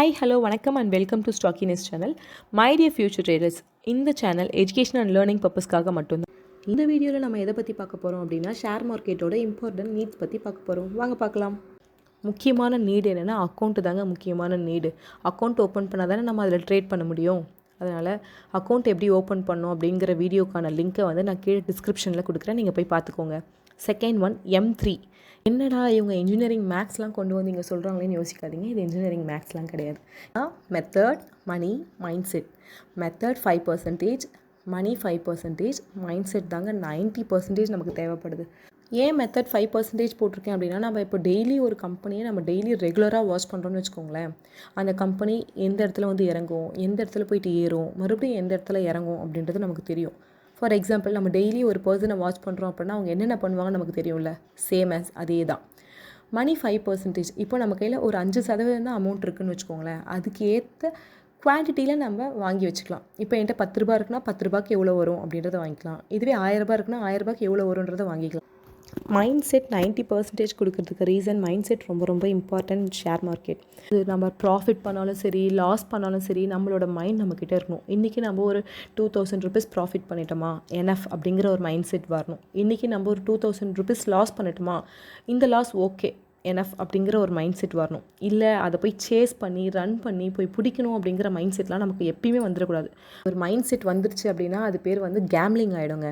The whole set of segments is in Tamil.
Hi, hello, வணக்கம் and welcome to Stockiness channel. My dear future traders, இந்த சேனல் எஜுகேஷன் அண்ட் லேர்னிங் பர்பஸ்க்காக மட்டும்தான். இந்த வீடியோவில் நம்ம எதை பற்றி பார்க்க போகிறோம் அப்படின்னா ஷேர் மார்க்கெட்டோட இம்பார்ட்டன்ட் நீட்ஸ் பற்றி பார்க்க போகிறோம். வாங்க பார்க்கலாம். முக்கியமான நீடு என்னென்னா அக்கௌண்ட்டு தாங்க முக்கியமான நீடு. அக்கௌண்ட் ஓப்பன் பண்ணால் தானே நம்ம அதில் ட்ரேட் பண்ண முடியும். அதனால் அக்கௌண்ட் எப்படி ஓப்பன் பண்ணணும் அப்படிங்கிற வீடியோக்கான லிங்க்கை வந்து நான் கீழே டிஸ்கிரிப்ஷனில் கொடுக்குறேன், நீங்கள் போய் பார்த்துக்கோங்க. Second one M3. என்னடா இவங்க இன்ஜினியரிங் மேக்ஸ்லாம் கொண்டு வந்து இங்கே சொல்கிறாங்களேன்னு யோசிக்காதீங்க. இது இன்ஜினியரிங் மேக்ஸ்லாம் கிடையாது. மெத்தட், மணி, மைண்ட் செட். மெத்தட் 5%, மணி 5%, மைண்ட் செட் தாங்க 90% நமக்கு தேவைப்படுது. ஏன் மெத்தட் 5% போட்டிருக்கேன் அப்படின்னா, நம்ம இப்போ டெய்லி ஒரு கம்பெனியை நம்ம டெய்லி ரெகுலராக வாட்ச் பண்ணுறோன்னு வச்சுக்கோங்களேன். அந்த கம்பெனி எந்த இடத்துல வந்து இறங்கும், எந்த இடத்துல போயிட்டு ஏறும், மறுபடியும் எந்த இடத்துல இறங்கும் அப்படின்றது நமக்கு தெரியும். ஃபார் எக்ஸாம்பிள், நம்ம டெய்லி ஒரு பர்சனை வாட்ச் பண்ணுறோம் அப்படின்னா அவங்க என்னென்ன பண்ணுவாங்கன்னு நமக்கு தெரியும்ல. சேம் ஆஸ் அதே தான். மணி 5%. இப்போ நம்ம கையில் ஒரு 5% தான் அமௌண்ட் இருக்குதுன்னு வச்சுக்கோங்களேன். அதுக்கு ஏற்ற குவான்டிட்டியில் நம்ம வாங்கி வச்சுக்கலாம். இப்போ என்கிட்ட 10 ரூபா இருக்குன்னா 10 ரூபாய்க்கு எவ்வளோ வரும் அப்படின்றத வாங்கிக்கலாம். இதுவே 1000 ரூபா இருக்குன்னா 1000 ரூபாய்க்கு எவ்வளோ வரும்ன்றதை வாங்கிக்கலாம். மைண்ட் செட் 90% கொடுக்கறதுக்கு ரீசன் மைண்ட் செட் ரொம்ப ரொம்ப இம்பார்ட்டன்ட் ஷேர் மார்க்கெட். இது நம்ம ப்ராஃபிட் பண்ணாலும் சரி, லாஸ் பண்ணாலும் சரி, நம்மளோட மைண்ட் நம்மக்கிட்ட இருக்கணும். இன்றைக்கி நம்ம ஒரு 2000 rupees ப்ராஃபிட் பண்ணிட்டோமா, எனஃப் அப்படிங்கிற ஒரு மைண்ட் செட் வரணும். இன்றைக்கி நம்ம ஒரு 2000 rupees லாஸ் பண்ணிட்டோமா, இந்த லாஸ் ஓகே எனஃப் அப்படிங்கிற ஒரு மைண்ட் செட் வரணும். இல்லை அதை போய் சேஸ் பண்ணி ரன் பண்ணி போய் பிடிக்கணும் அப்படிங்கிற மைண்ட் செட்லாம் நமக்கு எப்பயுமே வந்துடக்கூடாது. ஒரு மைண்ட் செட் வந்துருச்சு அப்படின்னா அது பேர் வந்து கேம்லிங் ஆகிடுங்க.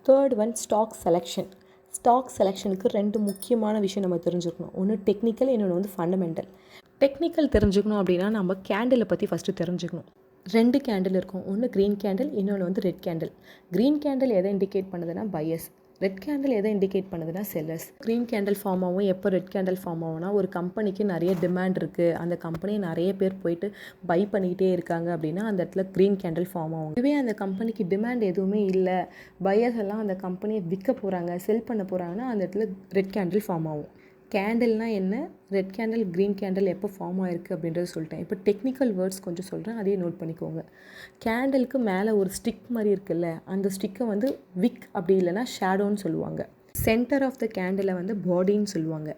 Third one stock selection. Stock செலெக்ஷனுக்கு 2 முக்கியமான விஷயம் நம்ம தெரிஞ்சுக்கணும். ஒன்று டெக்னிக்கல், இன்னொன்று வந்து ஃபண்டமெண்டல். டெக்னிக்கல் தெரிஞ்சுக்கணும் அப்படின்னா நம்ம கேண்டிலை பற்றி ஃபஸ்ட்டு தெரிஞ்சுக்கணும். 2 கேண்டில் இருக்கும். ஒன்று க்ரீன் கேண்டில், இன்னொன்று வந்து ரெட் கேண்டில். க்ரீன் கேண்டில் எதை இண்டிகேட் பண்ணுதுன்னா பையர்ஸ். ரெட் கேண்டில் எதை இண்டிகேட் பண்ணுதுன்னா செல்லர்ஸ். க்ரீன் கேண்டில் ஃபார்ம் ஆகும். எப்போ ரெட் கேண்டில் ஃபார்ம் ஆகும்னா, ஒரு கம்பெனிக்கு நிறைய டிமாண்ட் இருக்குது, அந்த கம்பெனியை நிறைய பேர் போயிட்டு பை பண்ணிக்கிட்டே இருக்காங்க அப்படின்னா அந்த இடத்துல க்ரீன் கேண்டில் ஃபார்ம் ஆகும். இதுவே அந்த கம்பெனிக்கு டிமாண்ட் எதுவுமே இல்லை, பையர்ஸ் எல்லாம் அந்த கம்பெனியை விற்க போகிறாங்க, செல் பண்ண போகிறாங்கன்னா அந்த இடத்துல ரெட் கேண்டில் ஃபார்ம் ஆகும். கேண்டில்னால் என்ன, ரெட் கேண்டில், க்ரீன் கேண்டில் எப்போ ஃபார்ம் ஆகிருக்கு அப்படின்றத சொல்லிட்டேன். இப்போ டெக்னிக்கல் வேர்ட்ஸ் கொஞ்சம் சொல்கிறேன், அதையும் நோட் பண்ணிக்கோங்க. கேண்டிலுக்கு மேலே ஒரு ஸ்டிக் மாதிரி இருக்குல்ல, அந்த ஸ்டிக்கை வந்து விக் அப்படி இல்லைனா ஷேடோன்னு சொல்லுவாங்க. சென்டர் ஆஃப் த கேண்டிலை வந்து பாடின்னு சொல்லுவாங்க.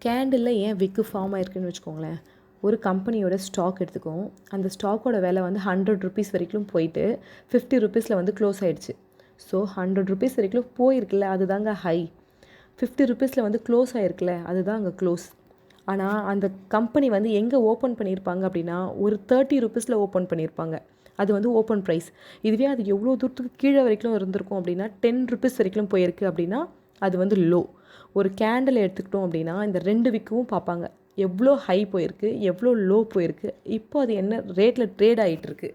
கேண்டிலில் ஏன் விக்கு ஃபார்ம் ஆகிருக்குன்னு வச்சுக்கோங்களேன். ஒரு கம்பெனியோட ஸ்டாக் எடுத்துக்கோம். அந்த ஸ்டாக்கோட விலை வந்து 100 rupees வரைக்கும் போயிட்டு 50 rupees வந்து க்ளோஸ் ஆகிடுச்சு. ஸோ 100 rupees வரைக்கும் போயிருக்குல்ல, அதுதாங்க ஹை. 50 rupees வந்து க்ளோஸ் ஆகிருக்குல்ல, அதுதான் அங்கே க்ளோஸ். ஆனால் அந்த கம்பெனி வந்து எங்கே ஓப்பன் பண்ணியிருப்பாங்க அப்படின்னா ஒரு 30 rupees ஓப்பன் பண்ணியிருப்பாங்க. அது வந்து ஓப்பன் ப்ரைஸ். இதுவே அது எவ்வளோ தூரத்துக்கு கீழே வரைக்கும் இருந்திருக்கும் அப்படின்னா 10 rupees வரைக்கும் போயிருக்கு அப்படின்னா அது வந்து லோ. ஒரு கேண்டில் எடுத்துக்கிட்டோம் அப்படின்னா இந்த 2 விக்கவும் பார்ப்பாங்க. எவ்வளோ ஹை போயிருக்கு, எவ்வளோ லோ போயிருக்கு, இப்போ அது என்ன ரேட்டில் ட்ரேட் ஆகிட்டு இருக்கு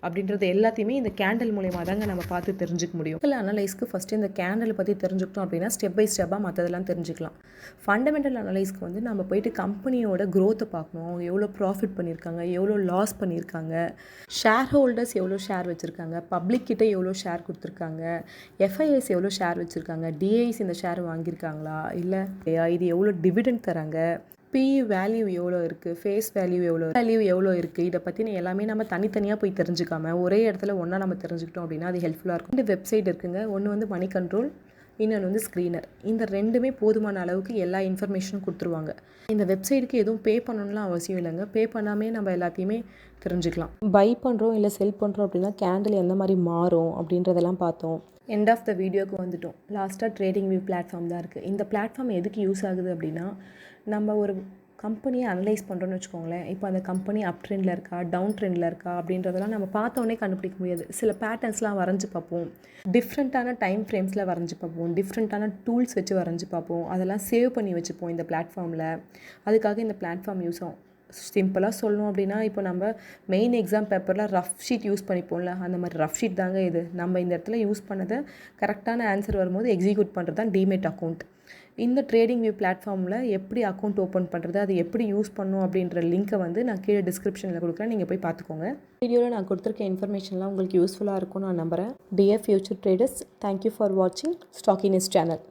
அப்படின்றது எல்லாத்தையுமே இந்த கேண்டில் மூலயமா தாங்க நம்ம பார்த்து தெரிஞ்சுக்க முடியும். இல்லை அனலைஸ்க்கு ஃபஸ்ட்டு இந்த கேண்டில் பற்றி தெரிஞ்சுக்கிட்டோம் அப்படின்னா ஸ்டெப் பை ஸ்டெப்பாக மற்றதெல்லாம் தெரிஞ்சுக்கலாம். ஃபண்டமெண்டல் அனலைஸ்க்கு வந்து நம்ம போயிட்டு கம்பெனியோட க்ரோத்தை பார்க்கணும். அவங்க எவ்வளோ ப்ராஃபிட் பண்ணியிருக்காங்க, எவ்வளோ லாஸ் பண்ணியிருக்காங்க, ஷேர் ஹோல்டர்ஸ் எவ்வளோ ஷேர் வச்சுருக்காங்க, பப்ளிக் கிட்ட எவ்வளோ ஷேர் கொடுத்துருக்காங்க, எஃப்ஐஎஸ் எவ்வளோ ஷேர் வச்சுருக்காங்க, டிஐஸ் இந்த ஷேர் வாங்கியிருக்காங்களா, இல்லை இது எவ்வளோ டிவிடெண்ட் தராங்க, பிஇ வேல்யூ எவ்வளோ இருக்குது, ஃபேஸ் வேல்யூ எவ்வளோ இருக்குது, இதை பற்றின எல்லாமே நம்ம தனித்தனியாக போய் தெரிஞ்சுக்காம ஒரே இடத்துல ஒன்றா நம்ம தெரிஞ்சுக்கிட்டோம் அப்படின்னா அது ஹெல்ப்ஃபுல்லாக இருக்கும். 2 வெப்சைட் இருக்குங்க. ஒன்று வந்து மணி கண்ட்ரோல், இன்னொன்று வந்து ஸ்க்ரீனர். இந்த 2மே போதுமான அளவுக்கு எல்லா இன்ஃபர்மேஷனும் கொடுத்துருவாங்க. இந்த வெப்சைட்டுக்கு எதுவும் பே பண்ணணும்லாம் அவசியம் இல்லைங்க. பே பண்ணாமே நம்ம எல்லாத்தையுமே தெரிஞ்சுக்கலாம். பை பண்ணுறோம் இல்லை செல் பண்ணுறோம் அப்படின்னா கேண்டில் எந்த மாதிரி மாறும் அப்படின்றதெல்லாம் பார்த்தோம். எண்ட் ஆஃப் த வீடியோக்கு வந்துட்டோம். லாஸ்ட்டாக ட்ரேடிங் வியூ பிளாட்ஃபார்ம் தான் இருக்குது. இந்த பிளாட்ஃபார்ம் எதுக்கு யூஸ் ஆகுது அப்படின்னா, நம்ம ஒரு கம்பெனியை அனலைஸ் பண்ணுறோன்னு வச்சுக்கோங்களேன். இப்போ அந்த கம்பெனி அப் ட்ரெண்டில் இருக்கா, டவுன் ட்ரெண்டில் இருக்கா அப்படின்றதெல்லாம் நம்ம பார்த்தோன்னே கண்டுபிடிக்க முடியாது. சில பேட்டர்ன்ஸ்லாம் வரைஞ்சி பார்ப்போம், டிஃப்ரெண்ட்டான டைம் ஃப்ரேம்ஸில் வரைஞ்சி பார்ப்போம், டிஃப்ரெண்ட்டான டூல்ஸ் வச்சு வரைஞ்சி பார்ப்போம், அதெல்லாம் சேவ் பண்ணி வச்சுப்போம் இந்த பிளாட்ஃபார்மில். அதுக்காக இந்த பிளாட்ஃபார்ம் யூஸ் ஆகும். சிம்பிளாக சொல்லணும் அப்படின்னா, இப்போ நம்ம மெயின் எக்ஸாம் பேப்பரில் ரஃப் ஷீட் யூஸ் பண்ணிப்போம்ல, அந்த மாதிரி ரஃப் ஷீட் தாங்க இது. நம்ம இந்த இடத்துல யூஸ் பண்ணதை கரெக்டான ஆன்சர் வரும்போது எக்ஸிக்யூட் பண்ணுறது தான் டிமேட் அக்கௌண்ட். இந்த ட்ரேடிங் வியூ பிளாட்ஃபார்மில் எப்படி அக்கௌண்ட் ஓப்பன் பண்ணுறது, அது எப்படி யூஸ் பண்ணும் அப்படின்ற லிங்க்கை வந்து நான் கீழே டிஸ்கிரிப்ஷனில் கொடுக்குறேன், நீங்கள் போய் பார்த்துக்கோங்க. வீடியோவில் நான் கொடுத்துருக்க இன்ஃபர்மேஷன்லாம் உங்களுக்கு யூஸ்ஃபுல்லாக இருக்கும்னு நான் நம்புகிறேன். Dear future traders, thank you for வாட்சிங் ஸ்டாக்கினஸ் சேனல்.